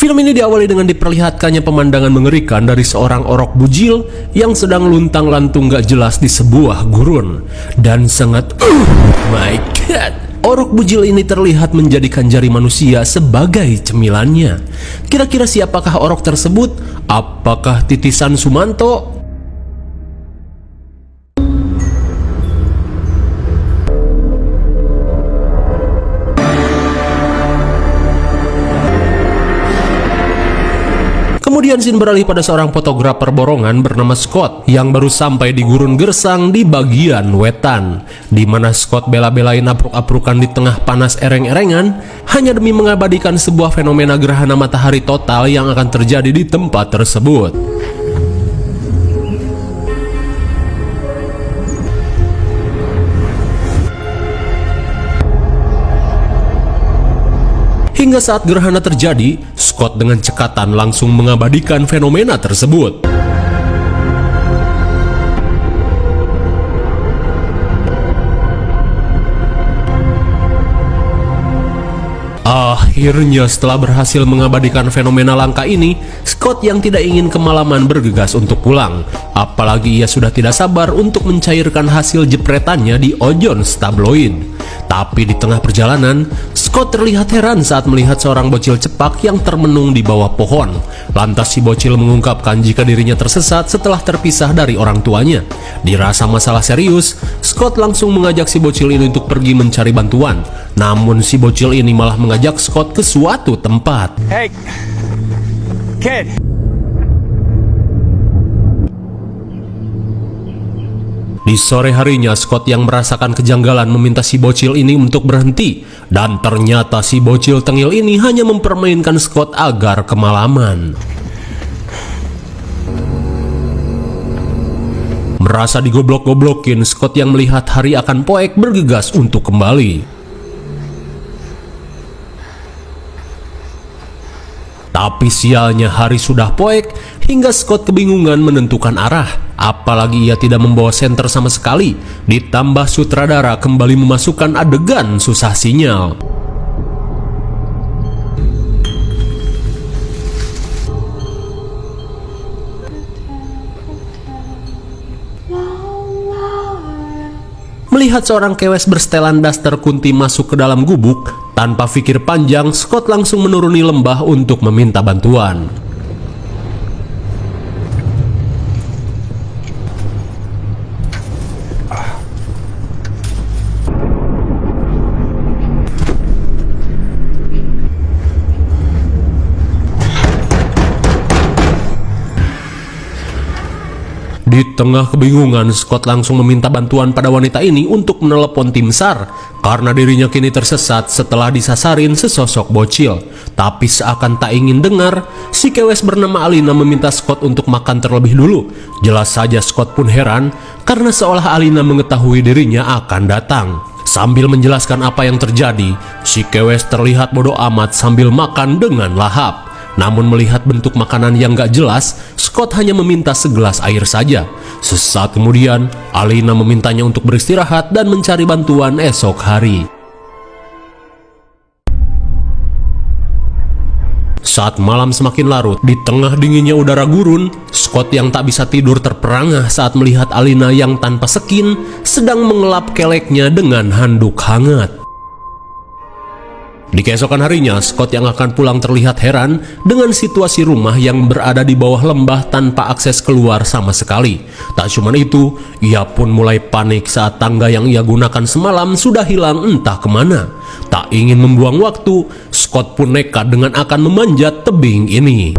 Film ini diawali dengan diperlihatkannya pemandangan mengerikan dari seorang orok bujil yang sedang luntang-lantung gak jelas di sebuah gurun. Dan sangat my god, orok bujil ini terlihat menjadikan jari manusia sebagai cemilannya. Kira-kira siapakah orok tersebut? Apakah titisan Sumanto? Kemudian scene beralih pada seorang fotografer borongan bernama Scott yang baru sampai di gurun gersang di bagian wetan, di mana Scott bela-belain apruk-aprukan di tengah panas ereng-erengan hanya demi mengabadikan sebuah fenomena gerhana matahari total yang akan terjadi di tempat tersebut. Hingga saat gerhana terjadi, Scott dengan cekatan langsung mengabadikan fenomena tersebut. Akhirnya setelah berhasil mengabadikan fenomena langka ini, Scott yang tidak ingin kemalaman bergegas untuk pulang. Apalagi ia sudah tidak sabar untuk mencairkan hasil jepretannya di ojons tabloid. Tapi di tengah perjalanan, Scott terlihat heran saat melihat seorang bocil cepak yang termenung di bawah pohon. Lantas si bocil mengungkapkan jika dirinya tersesat setelah terpisah dari orang tuanya. Dirasa masalah serius, Scott langsung mengajak si bocil ini untuk pergi mencari bantuan. Namun si bocil ini malah mengajak Scott ke suatu tempat. Hey, kid. Di sore harinya, Scott yang merasakan kejanggalan meminta si bocil ini untuk berhenti. Dan ternyata si bocil tengil ini hanya mempermainkan Scott agar kemalaman. Merasa digoblok-goblokin, Scott yang melihat hari akan poek bergegas untuk kembali. Tapi sialnya hari sudah poek hingga Scott kebingungan menentukan arah. Apalagi ia tidak membawa senter sama sekali. Ditambah sutradara kembali memasukkan adegan susah sinyal. Melihat seorang kewes bersetelan daster kunti masuk ke dalam gubuk, tanpa pikir panjang, Scott langsung menuruni lembah untuk meminta bantuan. Di tengah kebingungan, Scott langsung meminta bantuan pada wanita ini untuk menelepon tim SAR karena dirinya kini tersesat setelah disasarin sesosok bocil. Tapi seakan tak ingin dengar, si kewes bernama Alina meminta Scott untuk makan terlebih dulu. Jelas saja Scott pun heran karena seolah Alina mengetahui dirinya akan datang. Sambil menjelaskan apa yang terjadi, si kewes terlihat bodoh amat sambil makan dengan lahap. Namun melihat bentuk makanan yang gak jelas, Scott hanya meminta segelas air saja. Sesaat kemudian, Alina memintanya untuk beristirahat dan mencari bantuan esok hari. Saat malam semakin larut, di tengah dinginnya udara gurun, Scott yang tak bisa tidur terperangah saat melihat Alina yang tanpa skin sedang mengelap keleknya dengan handuk hangat. Di keesokan harinya, Scott yang akan pulang terlihat heran dengan situasi rumah yang berada di bawah lembah tanpa akses keluar sama sekali. Tak cuma itu, ia pun mulai panik saat tangga yang ia gunakan semalam sudah hilang entah kemana. Tak ingin membuang waktu, Scott pun nekat dengan akan memanjat tebing ini.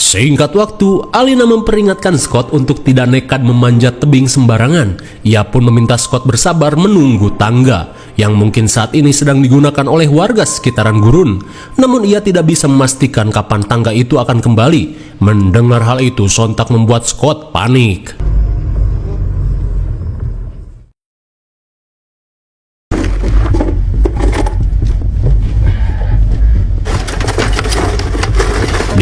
Singkat waktu, Alina memperingatkan Scott untuk tidak nekat memanjat tebing sembarangan. Ia pun meminta Scott bersabar menunggu tangga yang mungkin saat ini sedang digunakan oleh warga sekitaran gurun. Namun ia tidak bisa memastikan kapan tangga itu akan kembali. Mendengar hal itu sontak membuat Scott panik.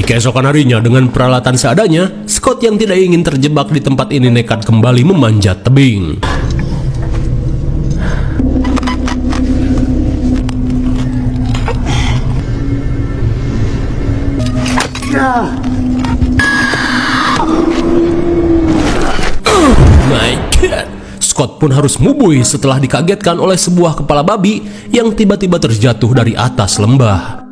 keesokan harinya dengan peralatan seadanya, Scott yang tidak ingin terjebak di tempat ini nekat kembali memanjat tebing. My God, Scott pun harus mubui setelah dikagetkan oleh sebuah kepala babi yang tiba-tiba terjatuh dari atas lembah.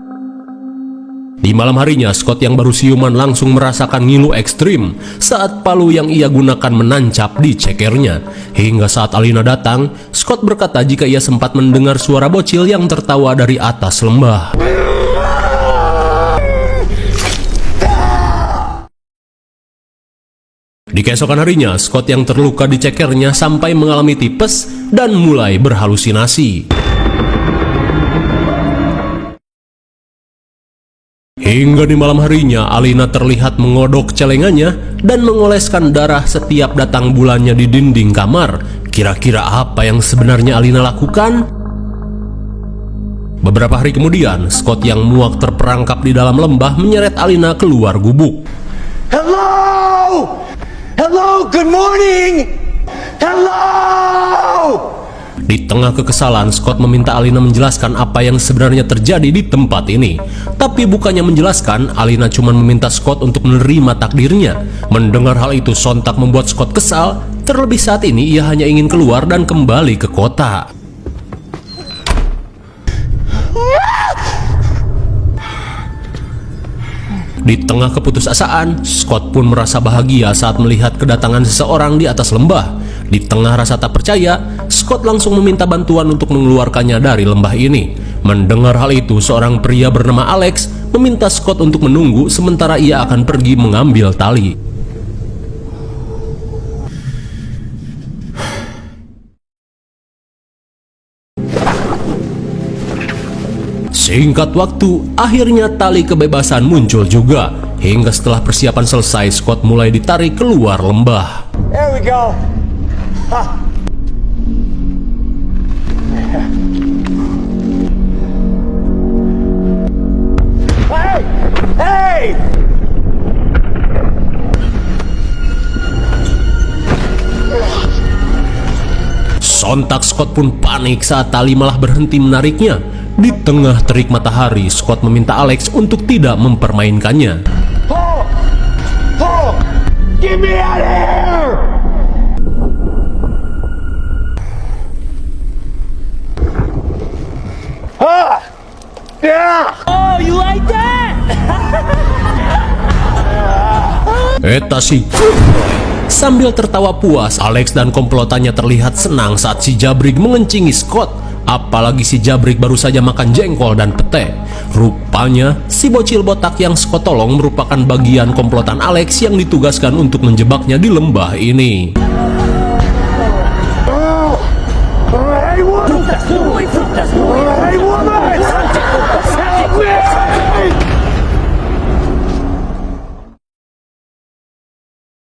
Di malam harinya, Scott yang baru siuman langsung merasakan ngilu ekstrim saat palu yang ia gunakan menancap di cekernya. Hingga saat Alina datang, Scott berkata jika ia sempat mendengar suara bocil yang tertawa dari atas lembah. Di keesokan harinya, Scott yang terluka di cekernya sampai mengalami tipes dan mulai berhalusinasi. Hingga di malam harinya, Alina terlihat mengodok celengannya dan mengoleskan darah setiap datang bulannya di dinding kamar. Kira-kira apa yang sebenarnya Alina lakukan? Beberapa hari kemudian, Scott yang muak terperangkap di dalam lembah menyeret Alina keluar gubuk. Hello! Hello, good morning! Hello! Di tengah kekesalan, Scott meminta Alina menjelaskan apa yang sebenarnya terjadi di tempat ini. Tapi bukannya menjelaskan, Alina cuma meminta Scott untuk menerima takdirnya. Mendengar hal itu sontak membuat Scott kesal. Terlebih saat ini ia hanya ingin keluar dan kembali ke kota. Di tengah keputusasaan, Scott pun merasa bahagia saat melihat kedatangan seseorang di atas lembah. Di tengah rasa tak percaya, Scott langsung meminta bantuan untuk mengeluarkannya dari lembah ini. Mendengar hal itu, seorang pria bernama Alex meminta Scott untuk menunggu sementara ia akan pergi mengambil tali. Singkat waktu, akhirnya tali kebebasan muncul juga. Hingga setelah persiapan selesai, Scott mulai ditarik keluar lembah. There we go. Huh. Hey! Hey! Sontak Scott pun panik saat tali malah berhenti menariknya. Di tengah terik matahari, Scott meminta Alex untuk tidak mempermainkannya. Pull! Pull! Get me out of here! Ah! Yeah! Oh, you like that? Eta sih. Sambil tertawa puas, Alex dan komplotannya terlihat senang saat si Jabrik mengencingi Scott. Apalagi si Jabrik baru saja makan jengkol dan pete. Rupanya, si bocil botak yang Scott tolong merupakan bagian komplotan Alex yang ditugaskan untuk menjebaknya di lembah ini. Hey, woman! Hey, woman! Help me!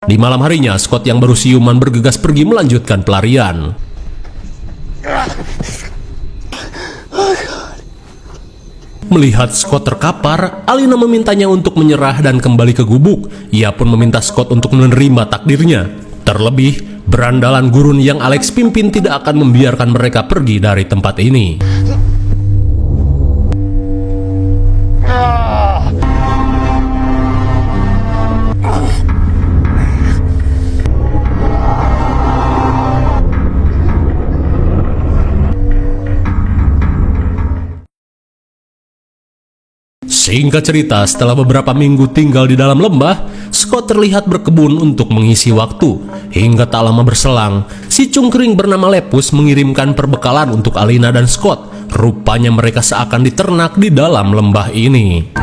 Di malam harinya, Scott yang baru siuman bergegas pergi melanjutkan pelarian. Melihat Scott terkapar, Alina memintanya untuk menyerah dan kembali ke gubuk. Ia pun meminta Scott untuk menerima takdirnya. Terlebih, berandalan gurun yang Alex pimpin tidak akan membiarkan mereka pergi dari tempat ini. Singkat cerita, setelah beberapa minggu tinggal di dalam lembah, Scott terlihat berkebun untuk mengisi waktu. Hingga tak lama berselang, si cungkring bernama Lepus mengirimkan perbekalan untuk Alina dan Scott. Rupanya mereka seakan diternak di dalam lembah ini.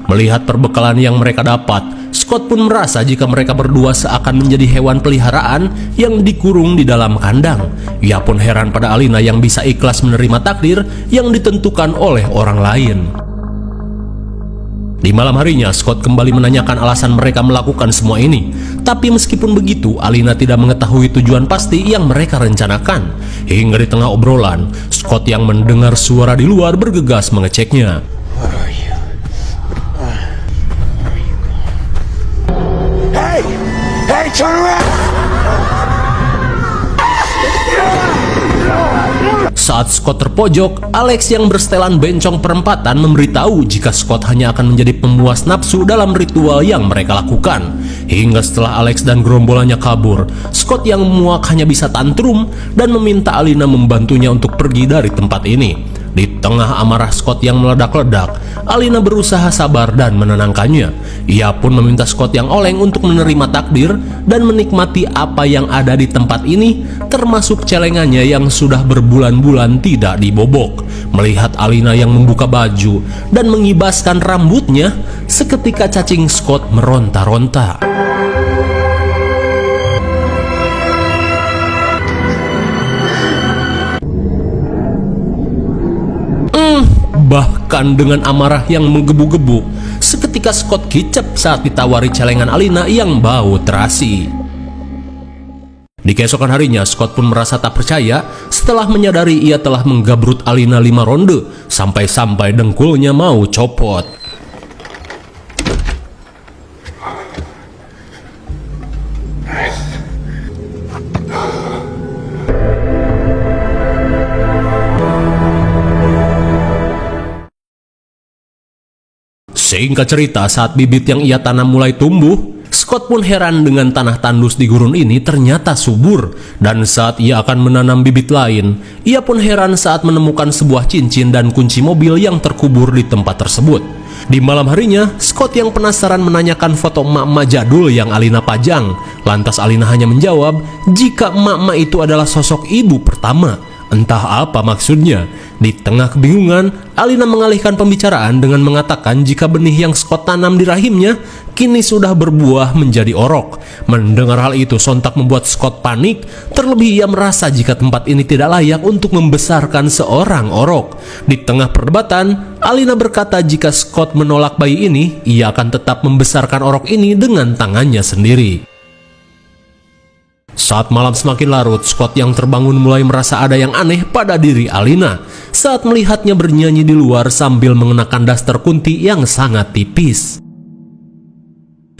Melihat perbekalan yang mereka dapat, Scott pun merasa jika mereka berdua seakan menjadi hewan peliharaan yang dikurung di dalam kandang. Ia pun heran pada Alina yang bisa ikhlas menerima takdir yang ditentukan oleh orang lain. Di malam harinya, Scott kembali menanyakan alasan mereka melakukan semua ini. Tapi meskipun begitu, Alina tidak mengetahui tujuan pasti yang mereka rencanakan. Hingga di tengah obrolan, Scott yang mendengar suara di luar bergegas mengeceknya. What are you? Hey! Hey, turn around! Saat Scott terpojok, Alex yang bersetelan bencong perempatan memberitahu jika Scott hanya akan menjadi pemuas nafsu dalam ritual yang mereka lakukan. Hingga setelah Alex dan gerombolannya kabur, Scott yang muak hanya bisa tantrum dan meminta Alina membantunya untuk pergi dari tempat ini. Di tengah amarah Scott yang meledak-ledak, Alina berusaha sabar dan menenangkannya. Ia pun meminta Scott yang oleng untuk menerima takdir dan menikmati apa yang ada di tempat ini, termasuk celengannya yang sudah berbulan-bulan tidak dibobok. Melihat Alina yang membuka baju dan mengibaskan rambutnya, seketika cacing Scott meronta-ronta. Bahkan dengan amarah yang menggebu-gebu, seketika Scott kicep saat ditawari celengan Alina yang bau terasi. Di keesokan harinya, Scott pun merasa tak percaya setelah menyadari ia telah menggabrut Alina 5 ronde, sampai-sampai dengkulnya mau copot. Singkat cerita, saat bibit yang ia tanam mulai tumbuh, Scott pun heran dengan tanah tandus di gurun ini ternyata subur. Dan saat ia akan menanam bibit lain, ia pun heran saat menemukan sebuah cincin dan kunci mobil yang terkubur di tempat tersebut. Di malam harinya, Scott yang penasaran menanyakan foto emak-emak jadul yang Alina pajang. Lantas Alina hanya menjawab jika emak-emak itu adalah sosok ibu pertama. Entah apa maksudnya. Di tengah kebingungan, Alina mengalihkan pembicaraan dengan mengatakan jika benih yang Scott tanam di rahimnya kini sudah berbuah menjadi orok. Mendengar hal itu sontak membuat Scott panik, terlebih ia merasa jika tempat ini tidak layak untuk membesarkan seorang orok. Di tengah perdebatan, Alina berkata jika Scott menolak bayi ini, ia akan tetap membesarkan orok ini dengan tangannya sendiri. Saat malam semakin larut, Scott yang terbangun mulai merasa ada yang aneh pada diri Alina saat melihatnya bernyanyi di luar sambil mengenakan daster kunti yang sangat tipis.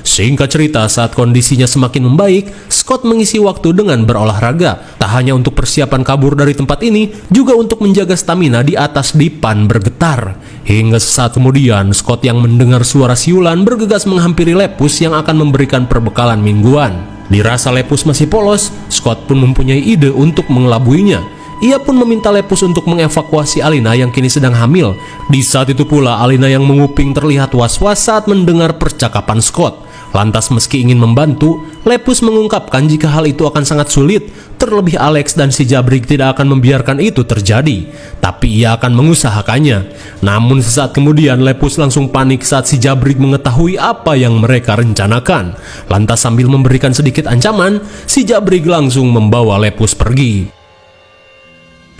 Singkat cerita, saat kondisinya semakin membaik, Scott mengisi waktu dengan berolahraga. Tak hanya untuk persiapan kabur dari tempat ini, juga untuk menjaga stamina di atas dipan bergetar. Hingga sesaat kemudian, Scott yang mendengar suara siulan bergegas menghampiri Lepus yang akan memberikan perbekalan mingguan. Dirasa Lepus masih polos, Scott pun mempunyai ide untuk mengelabuinya. Ia pun meminta Lepus untuk mengevakuasi Alina yang kini sedang hamil. Di saat itu pula, Alina yang menguping terlihat was-was saat mendengar percakapan Scott. Lantas meski ingin membantu, Lepus mengungkapkan jika hal itu akan sangat sulit. Terlebih Alex dan si Jabrik tidak akan membiarkan itu terjadi, tapi ia akan mengusahakannya. Namun sesaat kemudian Lepus langsung panik saat si Jabrik mengetahui apa yang mereka rencanakan. Lantas sambil memberikan sedikit ancaman, si Jabrik langsung membawa Lepus pergi.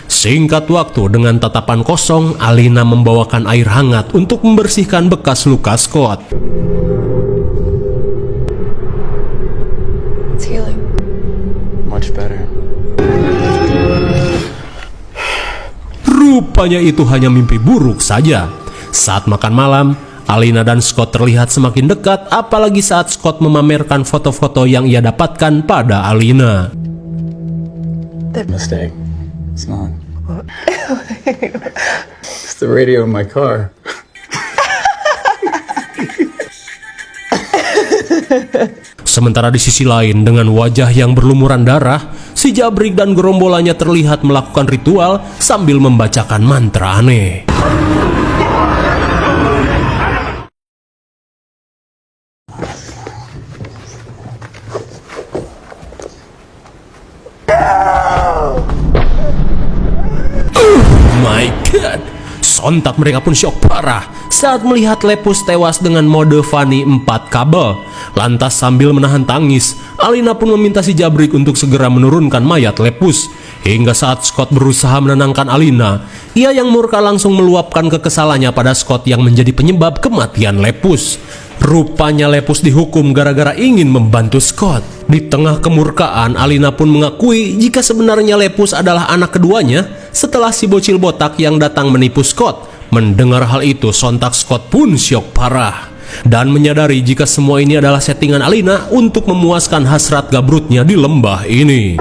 Singkat waktu, dengan tatapan kosong, Alina membawakan air hangat untuk membersihkan bekas luka Scott. It's healing. Much better. Rupanya itu hanya mimpi buruk saja. Saat makan malam, Alina dan Scott terlihat semakin dekat, apalagi saat Scott memamerkan foto-foto yang ia dapatkan pada Alina. Mistake. It's not. It's the radio in my car. Sementara di sisi lain, dengan wajah yang berlumuran darah, si Jabrik dan gerombolannya terlihat melakukan ritual sambil membacakan mantra aneh. My God! Sontak mereka pun syok parah saat melihat Lepus tewas dengan mode Fanny 4 kabel. Lantas sambil menahan tangis, Alina pun meminta si Jabrik untuk segera menurunkan mayat Lepus. Hingga saat Scott berusaha menenangkan Alina, ia yang murka langsung meluapkan kekesalannya pada Scott yang menjadi penyebab kematian Lepus. Rupanya Lepus dihukum gara-gara ingin membantu Scott. Di tengah kemurkaan, Alina pun mengakui jika sebenarnya Lepus adalah anak keduanya setelah si bocil botak yang datang menipu Scott. Mendengar hal itu, sontak Scott pun syok parah dan menyadari jika semua ini adalah settingan Alina untuk memuaskan hasrat gabrutnya di lembah ini.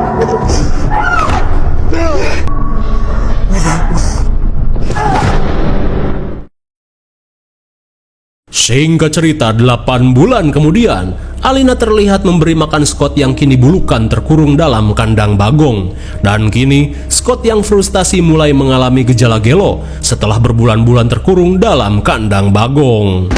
Singkat cerita, 8 bulan kemudian, Alina terlihat memberi makan Scott yang kini bulukan terkurung dalam kandang bagong. Dan kini, Scott yang frustasi mulai mengalami gejala gelo setelah berbulan-bulan terkurung dalam kandang bagong.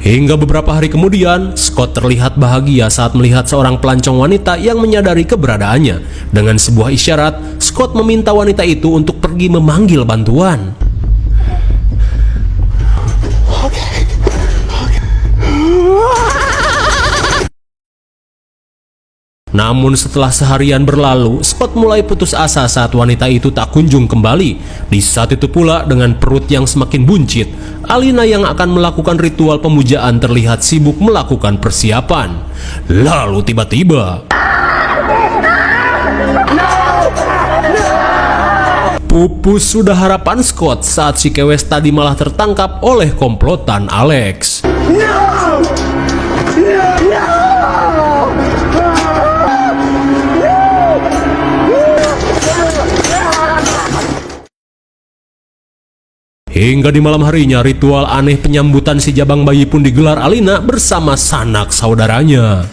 Hingga beberapa hari kemudian, Scott terlihat bahagia saat melihat seorang pelancong wanita yang menyadari keberadaannya. Dengan sebuah isyarat, Scott meminta wanita itu untuk pergi memanggil bantuan. Namun setelah seharian berlalu, Scott mulai putus asa saat wanita itu tak kunjung kembali. Di saat itu pula, dengan perut yang semakin buncit, Alina yang akan melakukan ritual pemujaan terlihat sibuk melakukan persiapan. Lalu tiba-tiba, pupus sudah harapan Scott saat si kewes tadi malah tertangkap oleh komplotan Alex. Hingga di malam harinya, ritual aneh penyambutan si jabang bayi pun digelar Alina bersama sanak saudaranya.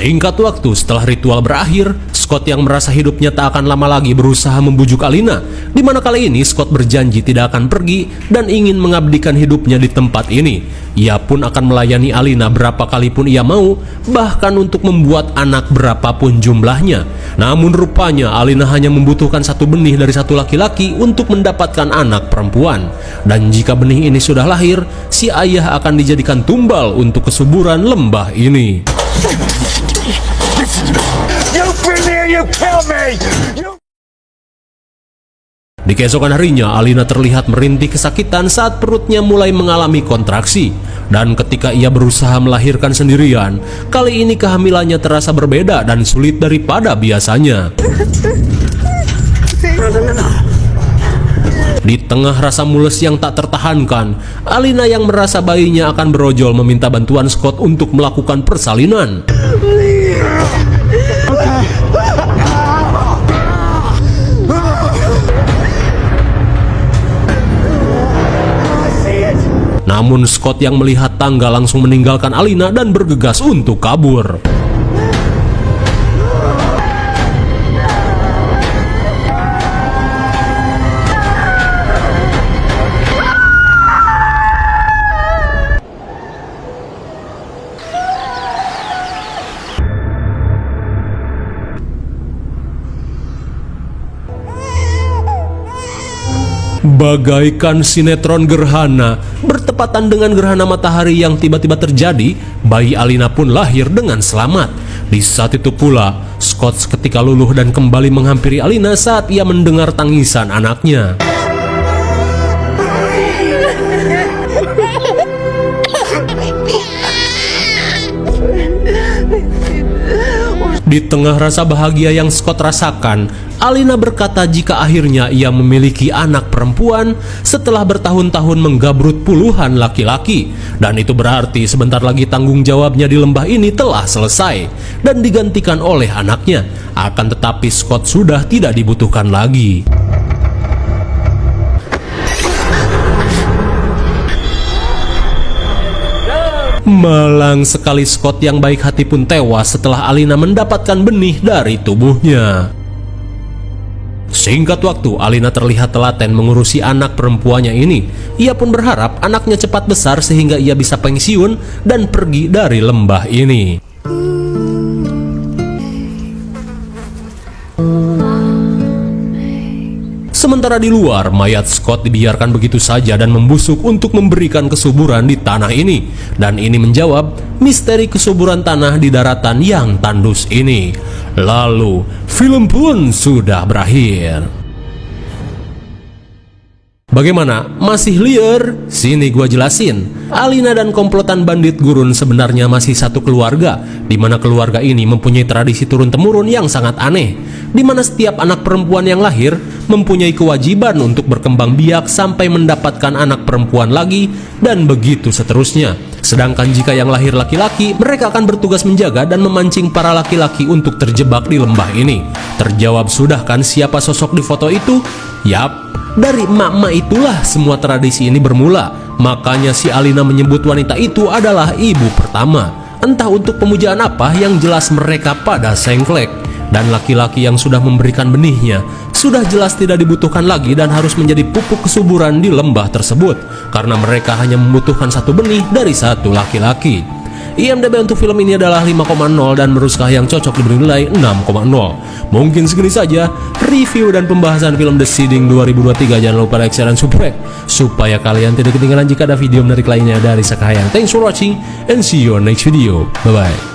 Singkat waktu setelah ritual berakhir, Scott yang merasa hidupnya tak akan lama lagi berusaha membujuk Alina, di mana kali ini Scott berjanji tidak akan pergi dan ingin mengabdikan hidupnya di tempat ini. Ia pun akan melayani Alina berapa kali pun ia mau, bahkan untuk membuat anak berapapun jumlahnya. Namun rupanya Alina hanya membutuhkan satu benih dari satu laki-laki untuk mendapatkan anak perempuan. Dan jika benih ini sudah lahir, si ayah akan dijadikan tumbal untuk kesuburan lembah ini. You bring me and you kill me! Di keesokan harinya, Alina terlihat merintih kesakitan saat perutnya mulai mengalami kontraksi. Dan ketika ia berusaha melahirkan sendirian, kali ini kehamilannya terasa berbeda dan sulit daripada biasanya. Di tengah rasa mules yang tak tertahankan, Alina yang merasa bayinya akan berojol meminta bantuan Scott untuk melakukan persalinan. Namun Scott yang melihat tangga langsung meninggalkan Alina dan bergegas untuk kabur. Bagaikan sinetron gerhana, bertepatan dengan gerhana matahari yang tiba-tiba terjadi, bayi Alina pun lahir dengan selamat. Di saat itu pula, Scott seketika luluh dan kembali menghampiri Alina saat ia mendengar tangisan anaknya. Di tengah rasa bahagia yang Scott rasakan, Alina berkata jika akhirnya ia memiliki anak perempuan setelah bertahun-tahun menggabrut puluhan laki-laki. Dan itu berarti sebentar lagi tanggung jawabnya di lembah ini telah selesai dan digantikan oleh anaknya. Akan tetapi Scott sudah tidak dibutuhkan lagi. Malang sekali Scott yang baik hati pun tewas setelah Alina mendapatkan benih dari tubuhnya. Singkat waktu, Alina terlihat telaten mengurusi anak perempuannya ini. Ia pun berharap anaknya cepat besar sehingga ia bisa pensiun dan pergi dari lembah ini. Sementara di luar, mayat Scott dibiarkan begitu saja dan membusuk untuk memberikan kesuburan di tanah ini. Dan ini menjawab misteri kesuburan tanah di daratan yang tandus ini. Lalu, film pun sudah berakhir. Bagaimana? Masih liar? Sini gua jelasin. Alina dan komplotan bandit gurun sebenarnya masih satu keluarga, di mana keluarga ini mempunyai tradisi turun-temurun yang sangat aneh, di mana setiap anak perempuan yang lahir mempunyai kewajiban untuk berkembang biak sampai mendapatkan anak perempuan lagi, dan begitu seterusnya. Sedangkan jika yang lahir laki-laki, mereka akan bertugas menjaga dan memancing para laki-laki untuk terjebak di lembah ini. Terjawab sudah kan siapa sosok di foto itu? Yap, dari emak-emak itulah semua tradisi ini bermula. Makanya si Alina menyebut wanita itu adalah ibu pertama. Entah untuk pemujaan apa, yang jelas mereka pada sengklek. Dan laki-laki yang sudah memberikan benihnya sudah jelas tidak dibutuhkan lagi dan harus menjadi pupuk kesuburan di lembah tersebut, karena mereka hanya membutuhkan satu benih dari satu laki-laki. IMDb untuk film ini adalah 5,0 dan meruskah yang cocok diberi nilai 6,0. Mungkin segini saja review dan pembahasan film The Seeding 2023. Jangan lupa like, share, dan subscribe supaya kalian tidak ketinggalan jika ada video menarik lainnya dari Sekahayang. Thanks for watching and see you on next video. Bye bye.